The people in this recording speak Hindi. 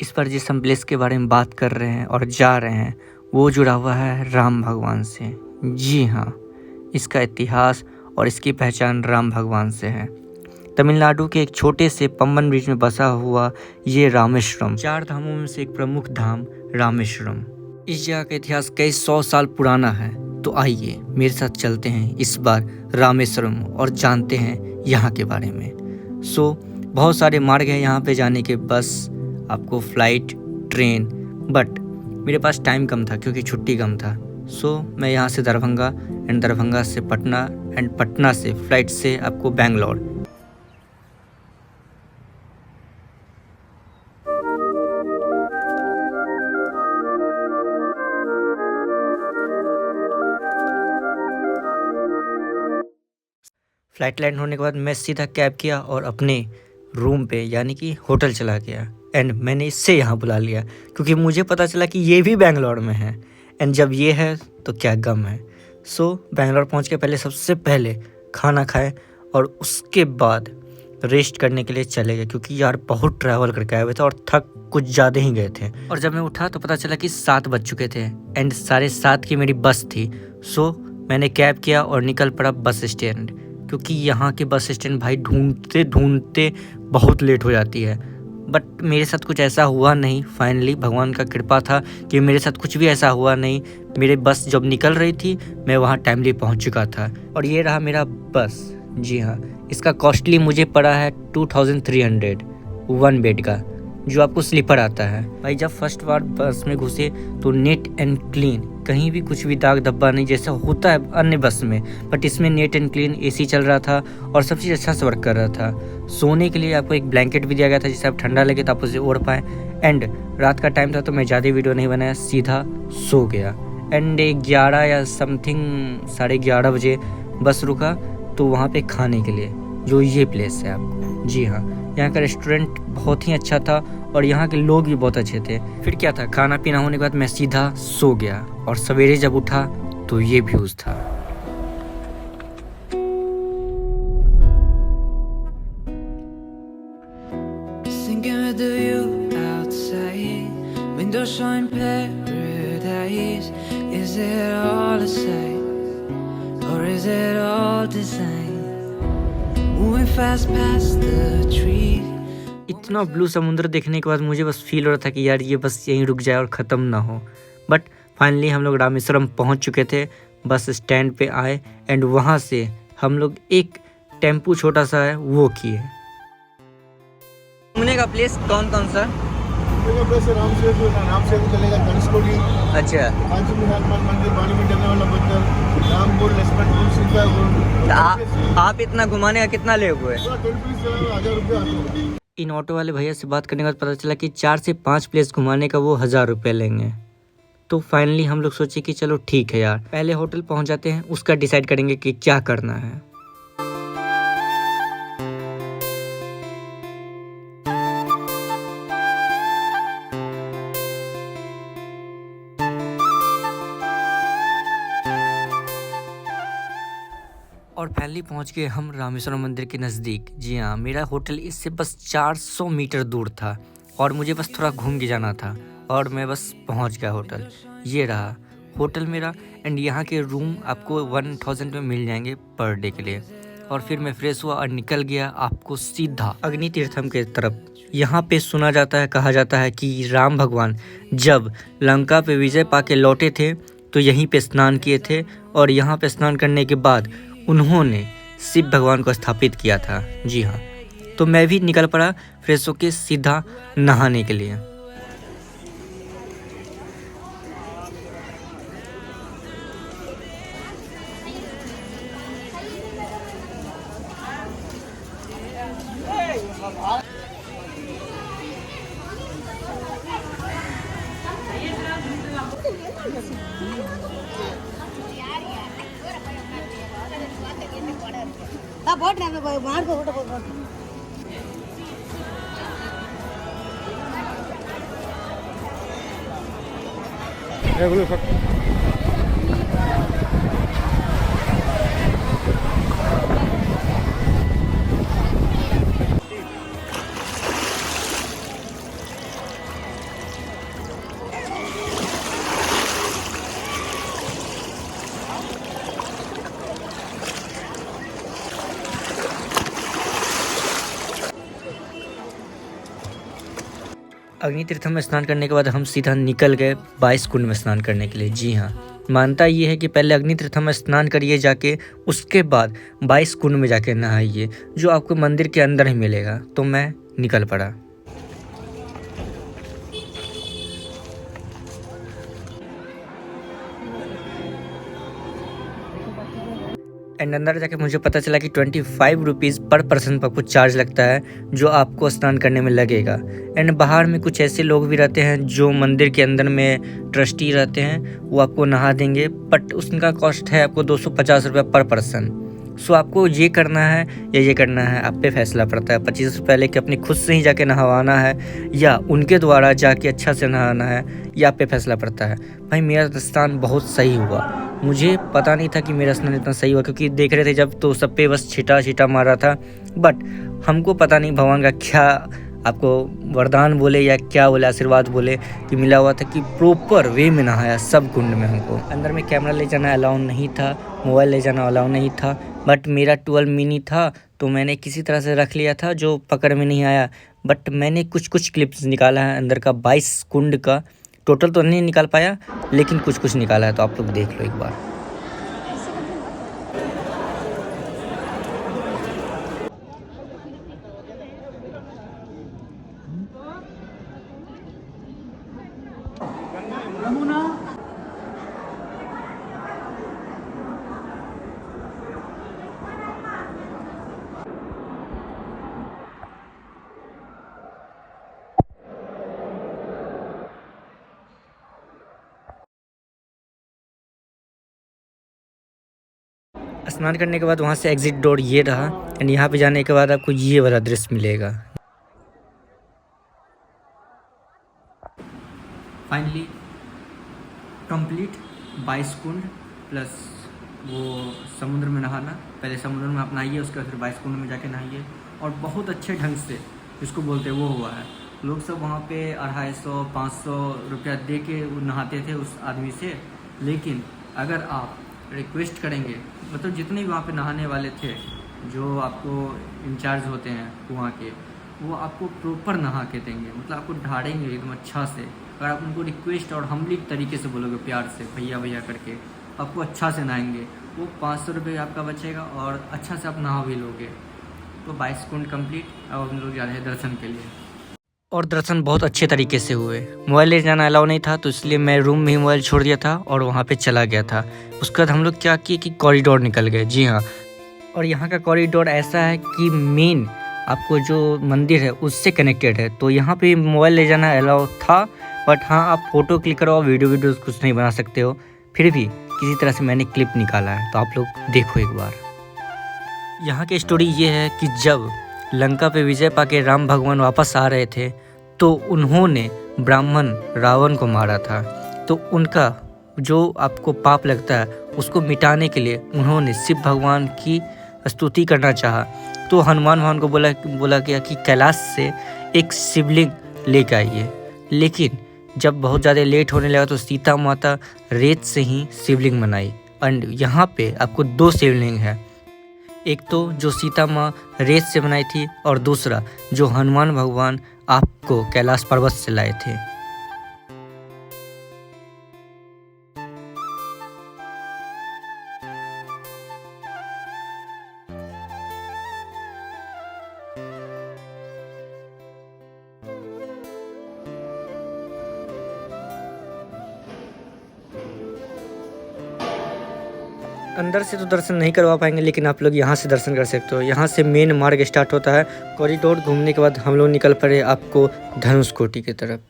इस पर जिस हम प्लेस के बारे में बात कर रहे हैं और जा रहे हैं वो जुड़ा हुआ है राम भगवान से। जी हाँ, इसका इतिहास और इसकी पहचान राम भगवान से है। तमिलनाडु के एक छोटे से पंबन ब्रिज में बसा हुआ ये रामेश्वरम 4 धामों में से एक प्रमुख धाम रामेश्वरम। इस जगह का इतिहास कई 100 साल पुराना है। तो आइए मेरे साथ चलते हैं इस बार रामेश्वरम और जानते हैं यहाँ के बारे में। बहुत सारे मार्ग हैं यहाँ पे जाने के, बस आपको फ्लाइट, ट्रेन, बट मेरे पास टाइम कम था क्योंकि छुट्टी कम था। मैं यहाँ से दरभंगा एंड दरभंगा से पटना एंड पटना से फ्लाइट से आपको बेंगलोर। फ्लाइट लैंड होने के बाद मैं सीधा कैब किया और अपने रूम पे यानी कि होटल चला गया एंड मैंने इससे यहाँ बुला लिया क्योंकि मुझे पता चला कि ये भी बेंगलोर में है एंड जब ये है तो क्या गम है। बेंगलोर पहुँच के सबसे पहले खाना खाए और उसके बाद रेस्ट करने के लिए चले गए क्योंकि यार बहुत ट्रैवल करके आए हुए थे और थक कुछ ज़्यादा ही गए थे। और जब मैं उठा तो पता चला कि 7 बज चुके थे एंड 7:30 की मेरी बस थी। मैंने कैब किया और निकल पड़ा बस स्टैंड क्योंकि यहाँ के बस स्टैंड भाई ढूंढते ढूंढते बहुत लेट हो जाती है। बट मेरे साथ कुछ ऐसा हुआ नहीं। फाइनली भगवान का कृपा था कि मेरे साथ कुछ भी ऐसा हुआ नहीं। मेरे बस जब निकल रही थी मैं वहाँ टाइमली पहुँच चुका था और ये रहा मेरा बस। जी हाँ, इसका कॉस्टली मुझे पड़ा है 2300 1 बेड का, जो आपको स्लीपर आता है। भाई जब फर्स्ट बार बस में घुसे तो नीट एंड क्लीन, कहीं भी कुछ भी दाग धब्बा नहीं जैसा होता है अन्य बस में, बट इसमें नीट एंड क्लीन। एसी चल रहा था और सब चीज़ अच्छा से वर्क कर रहा था। सोने के लिए आपको एक ब्लैंकेट भी दिया गया था जिससे आप ठंडा लगे तो आप उसे ओढ़ पाएँ। एंड रात का टाइम था तो मैं ज़्यादा वीडियो नहीं बनाया, सीधा सो गया। एंड 11 या समथिंग 11:30 बजे बस रुका तो वहाँ पे खाने के लिए, जो ये प्लेस है आपको। जी हाँ, यहाँ का रेस्टोरेंट बहुत ही अच्छा था और यहाँ के लोग भी बहुत अच्छे थे। फिर क्या था, खाना पीना होने के बाद मैं सीधा सो गया और सवेरे जब उठा तो ये व्यूज़ था। इतना ब्लू समुद्र देखने के बाद मुझे बस फील हो रहा था कि यार ये बस यहीं रुक जाए और ख़त्म ना हो। बट फाइनली हम लोग रामेश्वरम पहुंच चुके थे। बस स्टैंड पे आए एंड वहां से हम लोग एक टेम्पू छोटा सा है वो किए। घूमने का प्लेस कौन कौन सा? प्लेस राम सेतु चलेगा, धनुषकोडी, अच्छा, मंदिर, पानी में डलने वाला बंदर, रामपुर, लक्ष्मणपुर, सीतापुर। आप इतना घुमाने का कितना ले हुए? 1000 रुपये। इन ऑटो वाले भैया से बात करने के बाद पता चला कि 4 से 5 प्लेस घुमाने का वो 1000 रुपये लेंगे। तो फाइनली हम लोग सोचे कि चलो ठीक है यार, पहले होटल पहुंच जाते हैं, उसका डिसाइड करेंगे कि क्या करना है। और फाइनली पहुंच गए हम रामेश्वरम मंदिर के नज़दीक। जी हाँ, मेरा होटल इससे बस 400 मीटर दूर था और मुझे बस थोड़ा घूम के जाना था और मैं बस पहुंच गया होटल। ये रहा होटल मेरा एंड यहाँ के रूम आपको 1000 में मिल जाएंगे पर डे के लिए। और फिर मैं फ्रेश हुआ और निकल गया आपको सीधा अग्नि तीर्थम के तरफ। यहाँ पे सुना जाता है, कहा जाता है कि राम भगवान जब लंका पे विजय पाके लौटे थे तो यहीं पे स्नान किए थे और यहाँ पे स्नान करने के बाद उन्होंने शिव भगवान को स्थापित किया था। जी हाँ, तो मैं भी निकल पड़ा फ्रेश होके सीधा नहाने के लिए। अग्नि तीर्थम में स्नान करने के बाद हम सीधा निकल गए 22 कुंड में स्नान करने के लिए। जी हाँ, मानता ये है कि पहले अग्नि तीर्थम में स्नान करिए जाके, उसके बाद 22 कुंड में जाके नहाइए, जो आपको मंदिर के अंदर ही मिलेगा। तो मैं निकल पड़ा। एंड अंदर जाके मुझे पता चला कि 25 रुपीज़ पर पर्सन पर कुछ चार्ज लगता है, जो आपको स्नान करने में लगेगा। एंड बाहर में कुछ ऐसे लोग भी रहते हैं जो मंदिर के अंदर में ट्रस्टी रहते हैं, वो आपको नहा देंगे, बट उसका कॉस्ट है आपको 250 रुपये पर पर्सन। सो आपको ये करना है या ये करना है, आप पे फैसला पड़ता है। 25 रुपये लेके अपनी खुद से ही जाके नहवाना है या उनके द्वारा जाके अच्छा से नहाना है, या आप पे फैसला पड़ता है। भाई मेरा स्नान बहुत सही हुआ। मुझे पता नहीं था कि मेरा स्नान इतना सही हुआ, क्योंकि देख रहे थे जब तो सब पे बस छीटा मार रहा था। बट हमको पता नहीं भगवान का क्या आपको वरदान बोले या क्या बोले, आशीर्वाद बोले, कि मिला हुआ था कि प्रॉपर वे में नहाया सब कुंड में। हमको अंदर में कैमरा ले जाना अलाउ नहीं था, मोबाइल ले जाना अलाउ नहीं था, बट मेरा 12 मिनी था तो मैंने किसी तरह से रख लिया था, जो पकड़ में नहीं आया। बट मैंने कुछ क्लिप्स निकाला है अंदर का 22 कुंड का। टोटल तो नहीं निकाल पाया, लेकिन कुछ निकाला है, तो आप लोग देख लो एक बार। स्नान करने के बाद वहाँ से एग्जिट डोर ये रहा, एंड यहाँ पे जाने के बाद आपको ये वाला दृश्य मिलेगा। फाइनली कंप्लीट 22 कुंड प्लस वो समुद्र में नहाना। पहले समुद्र में आप नहाइए, उसके बाद फिर 22 कुंड में जाके नहाइए, और बहुत अच्छे ढंग से जिसको बोलते हैं वो हुआ है। लोग सब वहाँ पे 250-500 रुपया दे के नहाते थे उस आदमी से। लेकिन अगर आप रिक्वेस्ट करेंगे, मतलब जितने भी वहाँ पे नहाने वाले थे, जो आपको इंचार्ज होते हैं वहाँ के, वो आपको प्रॉपर नहा के देंगे, मतलब आपको ढाड़ेंगे एकदम अच्छा से। अगर आप उनको रिक्वेस्ट और हम्बली तरीके से बोलोगे, प्यार से भैया करके, आपको अच्छा से नहाएंगे। वो 500 रुपये आपका बचेगा और अच्छा से आप नहा भी लोगे। तो 22 कुंड कम्प्लीट। अब हम लोग जा रहे हैं दर्शन के लिए, और दर्शन बहुत अच्छे तरीके से हुए। मोबाइल ले जाना अलाउ नहीं था, तो इसलिए मैं रूम में ही मोबाइल छोड़ दिया था और वहाँ पे चला गया था। उसके बाद हम लोग क्या किए कि कॉरिडोर निकल गए। जी हाँ, और यहाँ का कॉरिडोर ऐसा है कि मेन आपको जो मंदिर है उससे कनेक्टेड है, तो यहाँ पे मोबाइल ले जाना अलाउ था। बट हाँ, आप फ़ोटो क्लिक करो, वीडियो कुछ नहीं बना सकते हो। फिर भी किसी तरह से मैंने क्लिप निकाला है, तो आप लोग देखो एक बार। यहाँ की स्टोरी ये है कि जब लंका पे विजय पाके राम भगवान वापस आ रहे थे, तो उन्होंने ब्राह्मण रावण को मारा था। तो उनका जो आपको पाप लगता है उसको मिटाने के लिए उन्होंने शिव भगवान की स्तुति करना चाहा। तो हनुमान भगवान को बोला गया कि कैलाश से एक शिवलिंग लेकर आइए। लेकिन जब बहुत ज़्यादा लेट होने लगा तो सीता माता रेत से ही शिवलिंग बनाई। एंड यहाँ पे आपको 2 शिवलिंग है, एक तो जो सीता माँ रेत से बनाई थी, और दूसरा जो हनुमान भगवान आपको कैलाश पर्वत से लाए थे। अंदर से तो दर्शन नहीं करवा पाएंगे, लेकिन आप लोग यहाँ से दर्शन कर सकते हो। यहाँ से मेन मार्ग स्टार्ट होता है। कॉरिडोर घूमने के बाद हम लोग निकल पड़े आपको धनुषकोटी की तरफ।